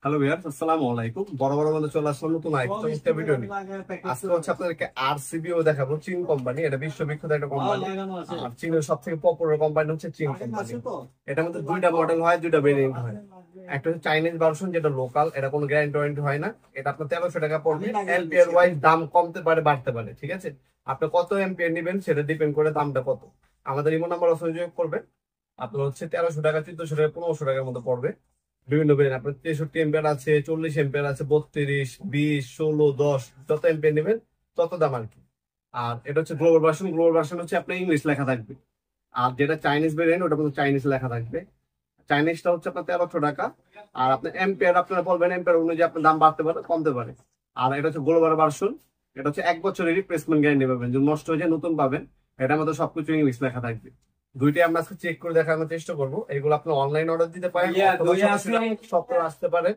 Hello viewers, আসসালামু আলাইকুম। বরাবর মধ্যে চলে আসলাম নতুন আরেকটা ভিডিও নিয়ে। আজকে হচ্ছে আপনাদেরকে আরসিবিও দেখাবো। চীন কোম্পানি, এটা বিশ্ববিখ্যাত একটা কোম্পানি। আর চীনের সবথেকে পপুলার কোম্পানি হচ্ছে চীন কোম্পানি। এটার মধ্যে দুইটা মডেল হয়, দুইটা ভেরিয়েন্ট হয়। একটা হচ্ছে চাইনিজ ভার্সন, যেটা লোকাল, এটা কোনো গ্যারান্টি ওয়ারেন্টি হয় না। এটা আপনার 1300 টাকা পড়বে। এম্পিয়ার ওয়াইজ দাম কমতে পারে, বাড়তে পারে, ঠিক আছে। আপনি কত এম্পিয়ার নেবেন সেটা ডিপেন্ড করে দামটা কত। আমাদের ইমো নাম্বার যোগাযোগ করবে। আপনার হচ্ছে 1300 টাকা, 1400 টাকা, 1500 টাকার মতো পড়বে। বিভিন্ন ভেরিয়েন্ট আপনার 63 এম্পিয়ার আছে, 40 এম্পিয়ার আছে, 32, 20, 16, 10, যত এম্পিয়ার নেবেন তত দাম আর কি। আর এটা হচ্ছে গ্লোবাল ভার্সন। গ্লোবাল ভার্সন হচ্ছে আপনার ইংলিশ লেখা থাকবে। আর যেটা চাইনিজ ভেরিয়েন্ট, ওটা কিন্তু চাইনিজ লেখা থাকবে। চাইনিজটা হচ্ছে আপনার 1300 টাকা। আর আপনার এম্পিয়ার আপনারা বলবেন, এম্পিয়ার অনুযায়ী আপনার দাম বাড়তে পারে, কমতে পারে। আর এটা হচ্ছে গ্লোবাল ভার্সন। এটা হচ্ছে 1 বছরের রিপ্লেসমেন্ট গ্যারান্টি পাবেন, যদি নষ্ট হয়ে যায় নতুন পাবেন। এটার মধ্যে সবকিছু ইংলিশ লেখা থাকবে। দুইটাই আমরা আজকে চেক করে দেখানোর চেষ্টা করবো। এগুলো আপনি অনলাইন অর্ডার দিতে পারেন, সপ্তাহে আসতে পারে।